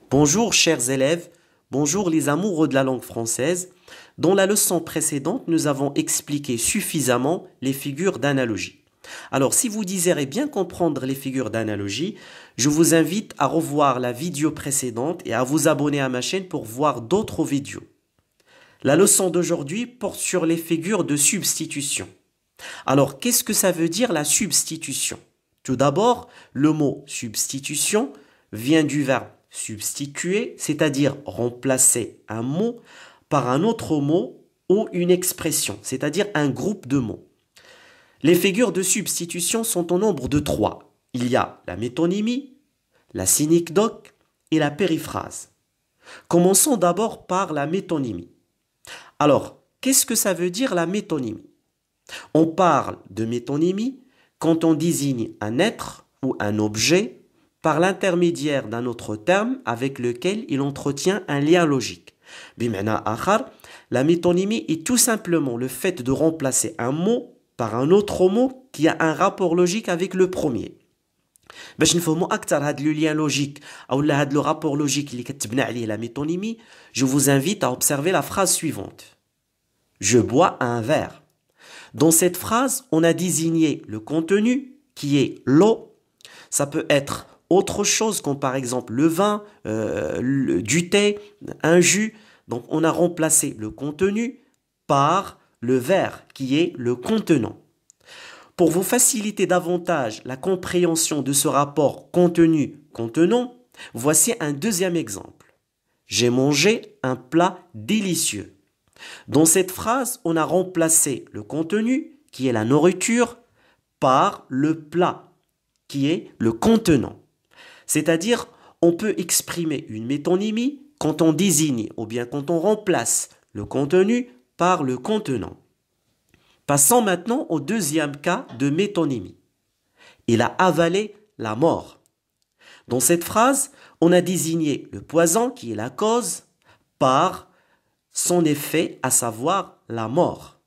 Bonjour chers élèves, bonjour les amoureux de la langue française. Dans la leçon précédente, nous avons expliqué suffisamment les figures d'analogie. Alors si vous désirez bien comprendre les figures d'analogie, je vous invite à revoir la vidéo précédente et à vous abonner à ma chaîne pour voir d'autres vidéos. La leçon d'aujourd'hui porte sur les figures de substitution. Alors qu'est-ce que ça veut dire la substitution? Tout d'abord, le mot substitution vient du verbe substituer, c'est-à-dire remplacer un mot par un autre mot ou une expression, c'est-à-dire un groupe de mots. Les figures de substitution sont au nombre de 3. Il y a la métonymie, la synecdoque et la périphrase. Commençons d'abord par la métonymie. Alors, qu'est-ce que ça veut dire la métonymie? On parle de métonymie quand on désigne un être ou un objet par l'intermédiaire d'un autre terme avec lequel il entretient un lien logique. Bimana akhar, la métonymie est tout simplement le fait de remplacer un mot par un autre mot qui a un rapport logique avec le premier. باش نفهموا اكثر هذا le lien logique ou هذا le rapport logique اللي كتبنى عليه la métonymie, je vous invite à observer la phrase suivante. Je bois un verre. Dans cette phrase, on a désigné le contenu qui est l'eau. Ça peut être autre chose comme par exemple le vin, du thé, un jus. Donc on a remplacé le contenu par le verre qui est le contenant. Pour vous faciliter davantage la compréhension de ce rapport contenu-contenant, voici un deuxième exemple. J'ai mangé un plat délicieux. Dans cette phrase, on a remplacé le contenu, qui est la nourriture, par le plat, qui est le contenant. C'est-à-dire, on peut exprimer une métonymie quand on désigne ou bien quand on remplace le contenu par le contenant. Passons maintenant au deuxième cas de métonymie. Il a avalé la mort. Dans cette phrase, on a désigné le poison, qui est la cause, par son effet, à savoir la mort.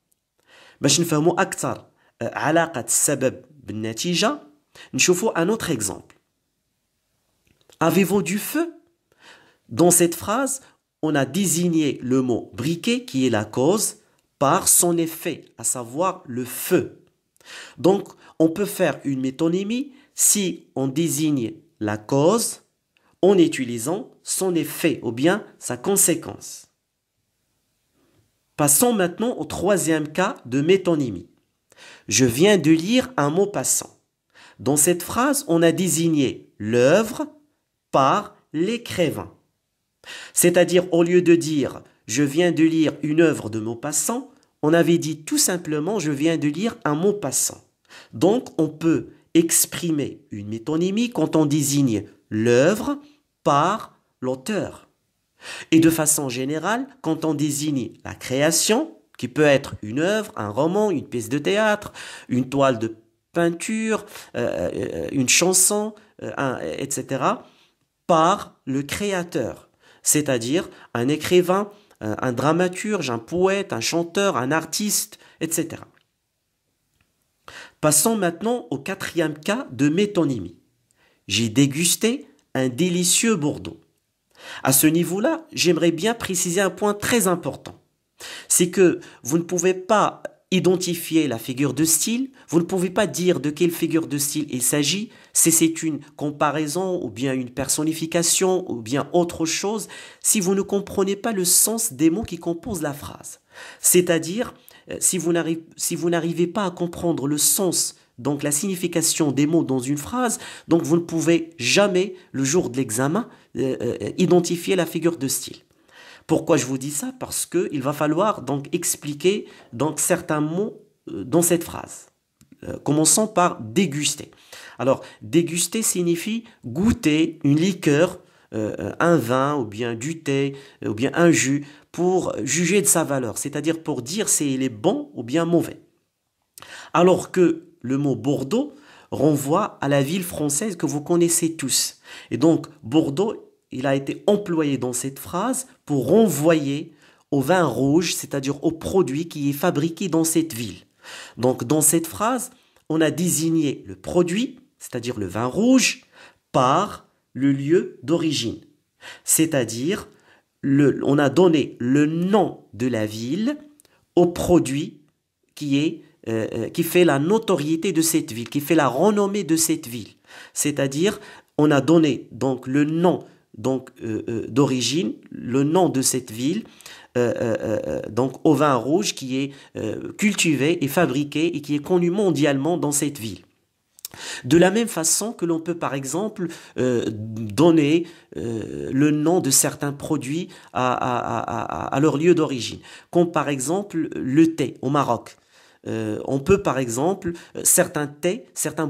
باش نفهموا أكثر علاقة السبب بالنتيجة, نشوفوا un autre exemple. Avez-vous du feu? Dans cette phrase, on a désigné le mot briquet, qui est la cause, par son effet, à savoir le feu. Donc, on peut faire une métonymie si on désigne la cause en utilisant son effet ou bien sa conséquence. Passons maintenant au troisième cas de métonymie. Je viens de lire un mot passant. Dans cette phrase, on a désigné l'œuvre par l'écrivain. C'est-à-dire, au lieu de dire « je viens de lire une œuvre de Maupassant », on avait dit tout simplement « je viens de lire un mot passant ». Donc, on peut exprimer une métonymie quand on désigne l'œuvre par l'auteur. Et de façon générale, quand on désigne la création, qui peut être une œuvre, un roman, une pièce de théâtre, une toile de peinture, une chanson, etc., par le créateur, c'est-à-dire un écrivain, un dramaturge, un poète, un chanteur, un artiste, etc. Passons maintenant au quatrième cas de métonymie. J'ai dégusté un délicieux Bordeaux. À ce niveau-là, j'aimerais bien préciser un point très important. C'est que vous ne pouvez pas identifier la figure de style, vous ne pouvez pas dire de quelle figure de style il s'agit, si c'est une comparaison ou bien une personnification ou bien autre chose, si vous ne comprenez pas le sens des mots qui composent la phrase. C'est-à-dire, si vous n'arrivez pas à comprendre le sens, donc la signification des mots dans une phrase, donc vous ne pouvez jamais, le jour de l'examen, identifier la figure de style. Pourquoi je vous dis ça? Parce qu'il va falloir donc expliquer donc, certains mots dans cette phrase. Commençons par déguster. Alors, déguster signifie goûter une liqueur, un vin ou bien du thé ou bien un jus pour juger de sa valeur, c'est-à-dire pour dire s'il est bon ou bien mauvais. Alors que le mot Bordeaux renvoie à la ville française que vous connaissez tous. Et donc, Bordeaux, il a été employé dans cette phrase pour renvoyer au vin rouge, c'est-à-dire au produit qui est fabriqué dans cette ville. Donc dans cette phrase, on a désigné le produit, c'est-à-dire le vin rouge, par le lieu d'origine. C'est-à-dire, on a donné le nom de la ville au produit qui fait la notoriété de cette ville, qui fait la renommée de cette ville. C'est-à-dire, on a donné donc le nom d'origine, le nom de cette ville, donc au vin rouge qui est cultivé et fabriqué et qui est connu mondialement dans cette ville. De la même façon que l'on peut par exemple donner le nom de certains produits à leur lieu d'origine, comme par exemple le thé au Maroc. On peut par exemple, certaines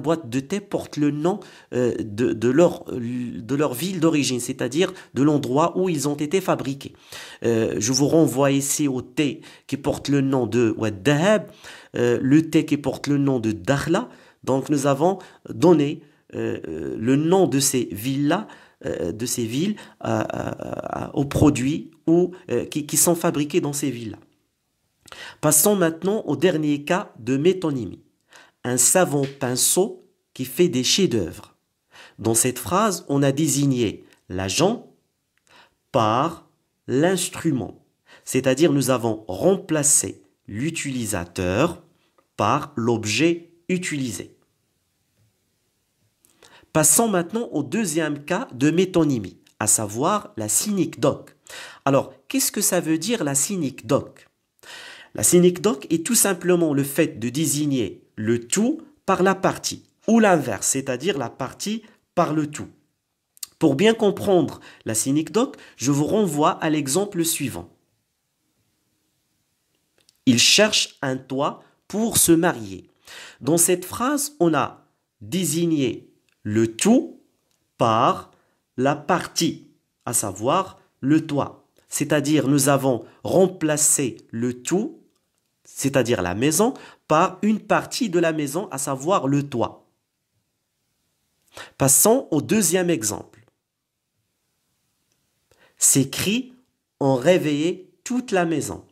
boîtes de thé portent le nom de leur ville d'origine, c'est-à-dire de l'endroit où ils ont été fabriqués. Je vous renvoie ici au thé qui porte le nom de Oued Dahab, le thé qui porte le nom de Dakhla. Donc nous avons donné le nom de ces villes-là, aux produits qui sont fabriqués dans ces villes-là. Passons maintenant au dernier cas de métonymie. Un savant pinceau qui fait des chefs-d'œuvre. Dans cette phrase, on a désigné l'agent par l'instrument. C'est-à-dire nous avons remplacé l'utilisateur par l'objet utilisé. Passons maintenant au deuxième cas de métonymie, à savoir la synecdoque. Alors, qu'est-ce que ça veut dire la synecdoque? La synecdoque est tout simplement le fait de désigner le tout par la partie, ou l'inverse, c'est-à-dire la partie par le tout. Pour bien comprendre la synecdoque, je vous renvoie à l'exemple suivant. Il cherche un toit pour se marier. Dans cette phrase, on a désigné le tout par la partie, à savoir le toit. C'est-à-dire, nous avons remplacé le tout, c'est-à-dire la maison, par une partie de la maison, à savoir le toit. Passons au deuxième exemple. Ces cris ont réveillé toute la maison.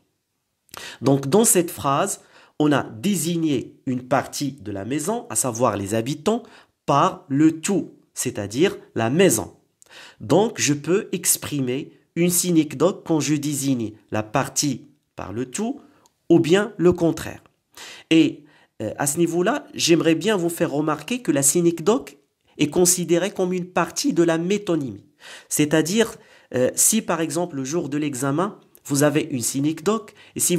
Donc, dans cette phrase, on a désigné une partie de la maison, à savoir les habitants, par le tout, c'est-à-dire la maison. Donc, je peux exprimer une synecdoque quand je désigne la partie par le tout ou bien le contraire. Et à ce niveau-là, j'aimerais bien vous faire remarquer que la synecdoque est considérée comme une partie de la métonymie. C'est-à-dire, si par exemple le jour de l'examen, vous avez une synecdoque, et si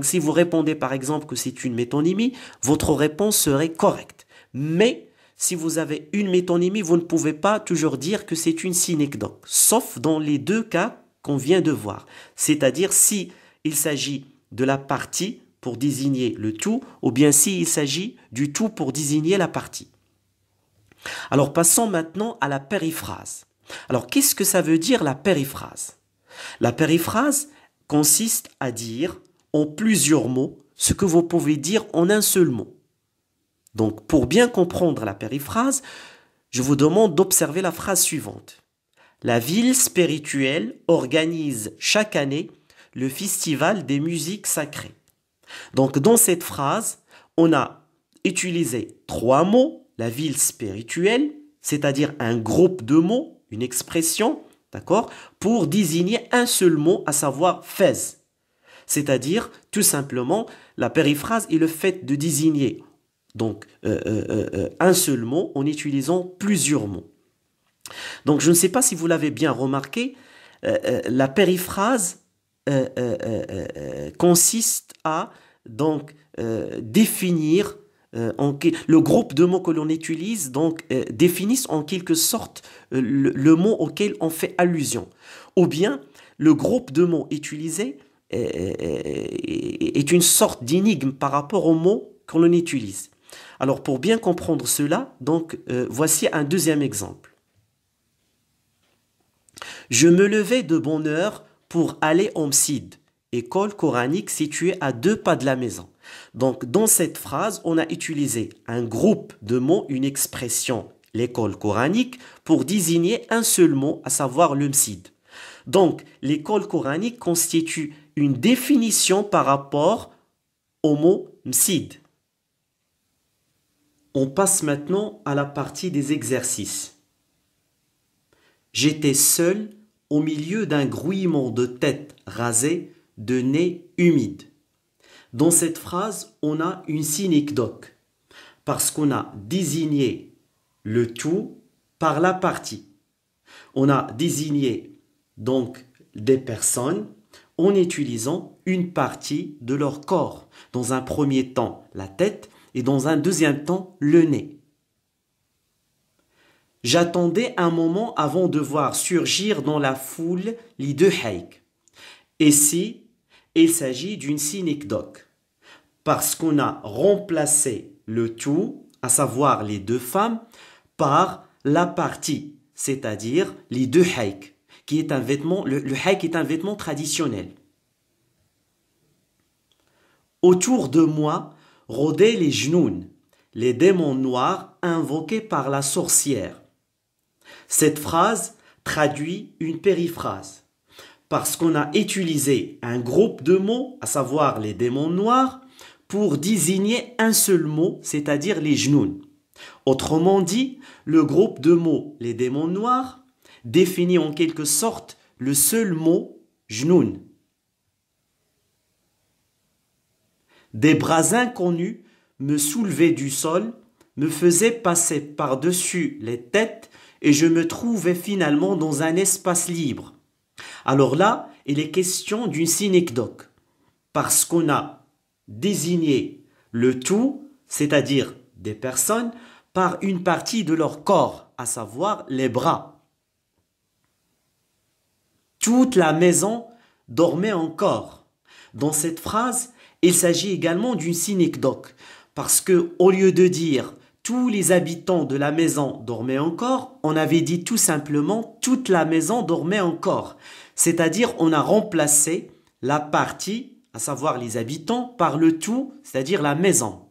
si vous répondez par exemple que c'est une métonymie, votre réponse serait correcte. Mais si vous avez une métonymie, vous ne pouvez pas toujours dire que c'est une synecdoque, sauf dans les deux cas qu'on vient de voir. C'est-à-dire si il s'agit de la partie pour désigner le tout, ou bien s'il s'agit du tout pour désigner la partie. Alors passons maintenant à la périphrase. Alors qu'est-ce que ça veut dire la périphrase? La périphrase consiste à dire en plusieurs mots ce que vous pouvez dire en un seul mot. Donc, pour bien comprendre la périphrase, je vous demande d'observer la phrase suivante. La ville spirituelle organise chaque année le festival des musiques sacrées. Donc, dans cette phrase, on a utilisé trois mots, la ville spirituelle, c'est-à-dire un groupe de mots, une expression, d'accord, pour désigner un seul mot, à savoir Fès. C'est-à-dire, tout simplement, la périphrase est le fait de désigner donc un seul mot en utilisant plusieurs mots. Donc, je ne sais pas si vous l'avez bien remarqué, la périphrase consiste à donc définir le groupe de mots que l'on utilise, donc définissent en quelque sorte le mot auquel on fait allusion. Ou bien, le groupe de mots utilisé est une sorte d'énigme par rapport au mot que l'on utilise. Alors, pour bien comprendre cela, donc voici un deuxième exemple. Je me levais de bonne heure pour aller au Msid, école coranique située à 2 pas de la maison. Donc, dans cette phrase, on a utilisé un groupe de mots, une expression, l'école coranique, pour désigner un seul mot, à savoir le Msid. Donc, l'école coranique constitue une définition par rapport au mot msid. On passe maintenant à la partie des exercices. J'étais seul au milieu d'un grouillement de tête rasée, de nez humide. Dans cette phrase, on a une synecdoque parce qu'on a désigné le tout par la partie. On a désigné donc des personnes en utilisant une partie de leur corps. Dans un premier temps, la tête et dans un deuxième temps, le nez. J'attendais un moment avant de voir surgir dans la foule les deux haïks. Ici, il s'agit d'une synecdoque parce qu'on a remplacé le tout, à savoir les deux femmes, par la partie, c'est-à-dire les deux haïks, qui est un vêtement, le haïk est un vêtement traditionnel. Autour de moi rôdaient les jnouns, les démons noirs invoqués par la sorcière. Cette phrase traduit une périphrase, parce qu'on a utilisé un groupe de mots, à savoir les démons noirs, pour désigner un seul mot, c'est-à-dire les jnouns. Autrement dit, le groupe de mots, les démons noirs, définit en quelque sorte le seul mot jnoun. Des bras inconnus me soulevaient du sol, me faisaient passer par-dessus les têtes et je me trouvais finalement dans un espace libre. Alors là, il est question d'une synecdoque, parce qu'on a désigné le tout, c'est-à-dire des personnes, par une partie de leur corps, à savoir les bras. Toute la maison dormait encore. Dans cette phrase, il s'agit également d'une synecdoque, parce que au lieu de dire tous les habitants de la maison dormaient encore, on avait dit tout simplement toute la maison dormait encore. C'est-à-dire on a remplacé la partie, à savoir les habitants, par le tout, c'est-à-dire la maison.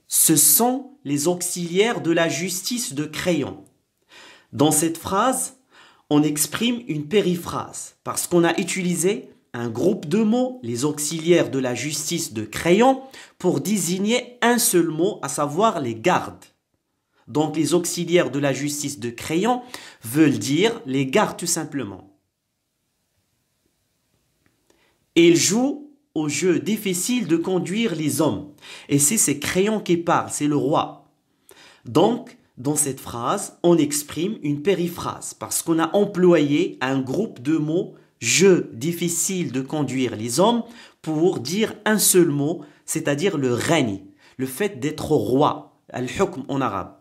Ce sont les auxiliaires de la justice de Crayon. Dans cette phrase, on exprime une périphrase, parce qu'on a utilisé un groupe de mots, les auxiliaires de la justice de Crayon, pour désigner un seul mot, à savoir les gardes. Donc les auxiliaires de la justice de Crayon veulent dire les gardes tout simplement. Et il joue au jeu difficile de conduire les hommes. Et c'est Crayon qui parle, c'est le roi. Donc, dans cette phrase, on exprime une périphrase, parce qu'on a employé un groupe de mots jeu difficile de conduire les hommes pour dire un seul mot, c'est-à-dire le règne, le fait d'être roi, al-hukm en arabe.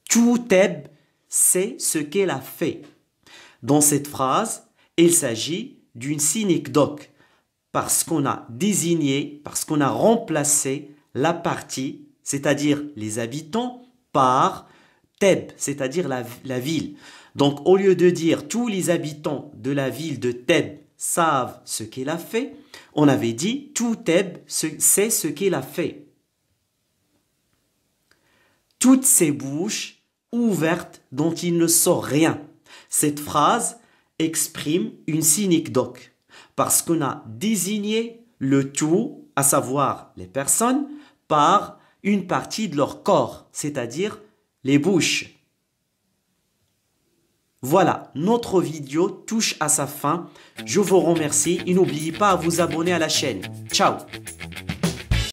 Touteb sait ce qu'elle a fait. Dans cette phrase, il s'agit d'une synecdoque parce qu'on a désigné, parce qu'on a remplacé la partie, c'est-à-dire les habitants, par Thèbes, c'est-à-dire la ville. Donc, au lieu de dire tous les habitants de la ville de Thèbes savent ce qu'elle a fait, on avait dit tout Thèbes sait ce qu'elle a fait. Toutes ces bouches ouvertes dont il ne sort rien. Cette phrase exprime une synecdoque parce qu'on a désigné le tout, à savoir les personnes, par une partie de leur corps, c'est-à-dire les bouches. Voilà, notre vidéo touche à sa fin. Je vous remercie et n'oubliez pas à vous abonner à la chaîne. Ciao!